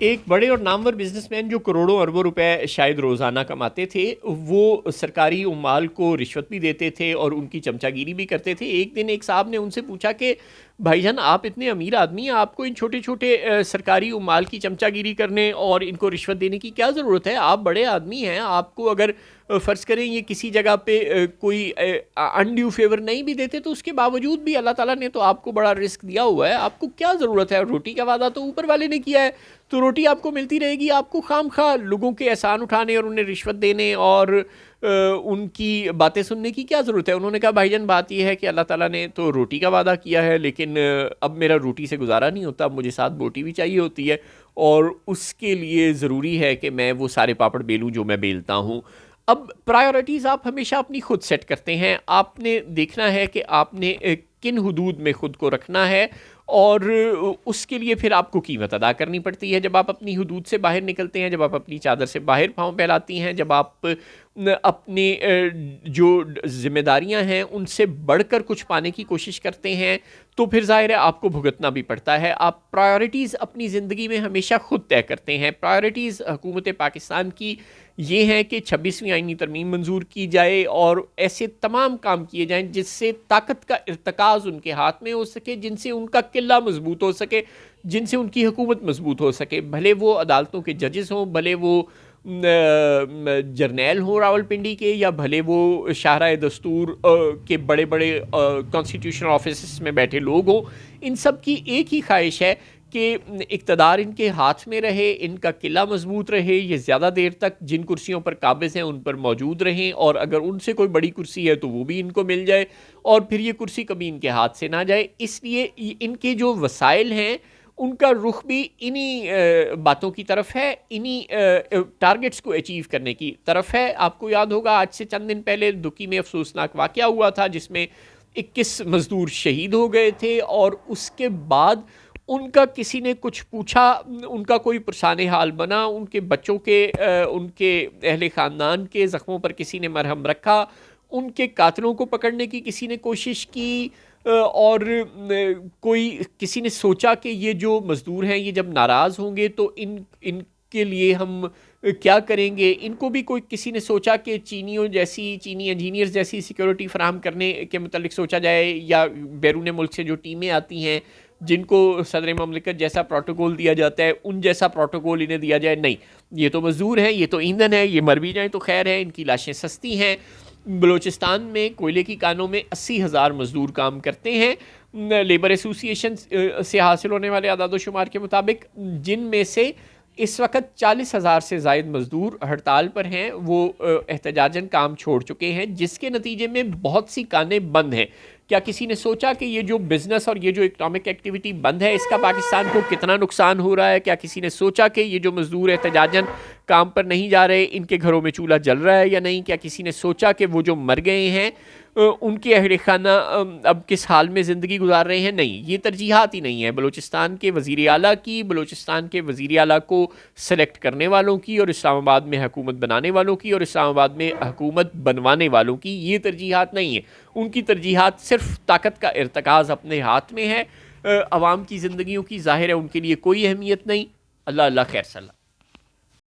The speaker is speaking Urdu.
ایک بڑے اور نامور بزنس مین جو کروڑوں اربوں روپے شاید روزانہ کماتے تھے، وہ سرکاری عمال کو رشوت بھی دیتے تھے اور ان کی چمچہ گیری بھی کرتے تھے۔ ایک دن ایک صاحب نے ان سے پوچھا کہ بھائی جان، آپ اتنے امیر آدمی ہیں، آپ کو ان چھوٹے چھوٹے سرکاری عمال کی چمچہ گیری کرنے اور ان کو رشوت دینے کی کیا ضرورت ہے؟ آپ بڑے آدمی ہیں، آپ کو اگر فرض کریں یہ کسی جگہ پہ کوئی انڈیو فیور نہیں بھی دیتے تو اس کے باوجود بھی اللہ تعالیٰ نے تو آپ کو بڑا رزق دیا ہوا ہے، آپ کو کیا ضرورت ہے؟ روٹی کا وعدہ تو اوپر والے نے کیا ہے، تو روٹی آپ کو ملتی رہے گی، آپ کو خام خواہ لوگوں کے احسان اٹھانے اور انہیں رشوت دینے اور ان کی باتیں سننے کی کیا ضرورت ہے؟ انہوں نے کہا بھائی جان، بات یہ ہے کہ اللہ تعالیٰ نے تو روٹی کا وعدہ کیا ہے، لیکن اب میرا روٹی سے گزارا نہیں ہوتا، اب مجھے ساتھ بوٹی بھی چاہیے ہوتی ہے، اور اس کے لیے ضروری ہے کہ میں وہ سارے پاپڑ بیلوں جو میں بیلتا ہوں۔ اب پرائیورٹیز آپ ہمیشہ اپنی خود سیٹ کرتے ہیں، آپ نے دیکھنا ہے کہ آپ نے کن حدود میں خود کو رکھنا ہے، اور اس کے لیے پھر آپ کو قیمت ادا کرنی پڑتی ہے۔ جب آپ اپنی حدود سے باہر نکلتے ہیں، جب آپ اپنی چادر سے باہر پاؤں پھیلاتی ہیں، جب آپ اپنے جو ذمہ داریاں ہیں ان سے بڑھ کر کچھ پانے کی کوشش کرتے ہیں، تو پھر ظاہر ہے آپ کو بھگتنا بھی پڑتا ہے۔ آپ پرائیورٹیز اپنی زندگی میں ہمیشہ خود طے کرتے ہیں۔ پرائیورٹیز حکومت پاکستان کی یہ ہے کہ 26ویں آئینی ترمیم منظور کی جائے اور ایسے تمام کام کیے جائیں جس سے طاقت کا ارتکاز ان کے ہاتھ میں ہو سکے، جن سے ان کا قلہ مضبوط ہو سکے، جن سے ان کی حکومت مضبوط ہو سکے، بھلے وہ عدالتوں کے ججز ہوں، بھلے وہ جرنیل ہوں راول پنڈی کے، یا بھلے وہ شاہراہ دستور کے بڑے بڑے کانسٹیٹیوشنل آفیسز میں بیٹھے لوگ ہوں۔ ان سب کی ایک ہی خواہش ہے کہ اقتدار ان کے ہاتھ میں رہے، ان کا قلعہ مضبوط رہے، یہ زیادہ دیر تک جن کرسیوں پر قابض ہیں ان پر موجود رہیں، اور اگر ان سے کوئی بڑی کرسی ہے تو وہ بھی ان کو مل جائے، اور پھر یہ کرسی کبھی ان کے ہاتھ سے نہ جائے۔ اس لیے ان کے جو وسائل ہیں ان کا رخ بھی انہی باتوں کی طرف ہے، انہی ٹارگٹس کو اچیو کرنے کی طرف ہے۔ آپ کو یاد ہوگا آج سے چند دن پہلے دکی میں افسوسناک واقعہ ہوا تھا جس میں 21 مزدور شہید ہو گئے تھے، اور اس کے بعد ان کا کسی نے کچھ پوچھا، ان کا کوئی پرسان حال بنا، ان کے بچوں کے ان کے اہل خاندان کے زخموں پر کسی نے مرہم رکھا، ان کے قاتلوں کو پکڑنے کی کسی نے کوشش کی، اور کوئی کسی نے سوچا کہ یہ جو مزدور ہیں یہ جب ناراض ہوں گے تو ان کے لیے ہم کیا کریں گے۔ ان کو بھی کوئی کسی نے سوچا کہ چینی انجینئرز جیسی سیکیورٹی فراہم کرنے کے متعلق سوچا جائے، یا بیرون ملک سے جو ٹیمیں آتی ہیں جن کو صدر مملکت جیسا پروٹوکول دیا جاتا ہے ان جیسا پروٹوکول انہیں دیا جائے۔ نہیں، یہ تو مزدور ہیں، یہ تو ایندھن ہے، یہ مر بھی جائیں تو خیر ہے، ان کی لاشیں سستی ہیں۔ بلوچستان میں کوئلے کی کانوں میں 80,000 مزدور کام کرتے ہیں لیبر ایسوسی ایشن سے حاصل ہونے والے اعداد و شمار کے مطابق، جن میں سے اس وقت 40,000 سے زائد مزدور ہڑتال پر ہیں، وہ احتجاجاً کام چھوڑ چکے ہیں، جس کے نتیجے میں بہت سی کانیں بند ہیں۔ کیا کسی نے سوچا کہ یہ جو بزنس اور یہ جو اکنامک ایکٹیویٹی بند ہے اس کا پاکستان کو کتنا نقصان ہو رہا ہے؟ کیا کسی نے سوچا کہ یہ جو مزدور احتجاجاً کام پر نہیں جا رہے ان کے گھروں میں چولہا جل رہا ہے یا نہیں؟ کیا کسی نے سوچا کہ وہ جو مر گئے ہیں ان کے اہل خانہ اب کس حال میں زندگی گزار رہے ہیں؟ نہیں، یہ ترجیحات ہی نہیں ہے بلوچستان کے وزیر اعلیٰ کی، بلوچستان کے وزیر اعلیٰ کو سلیکٹ کرنے والوں کی، اور اسلام آباد میں حکومت بنانے والوں کی، اور اسلام آباد میں حکومت بنوانے والوں کی۔ یہ ترجیحات نہیں ہیں، ان کی ترجیحات صرف طاقت کا ارتکاز اپنے ہاتھ میں ہے۔ عوام کی زندگیوں کی ظاہر ہے ان کے لیے کوئی اہمیت نہیں۔ اللہ خیر صلی اللہ۔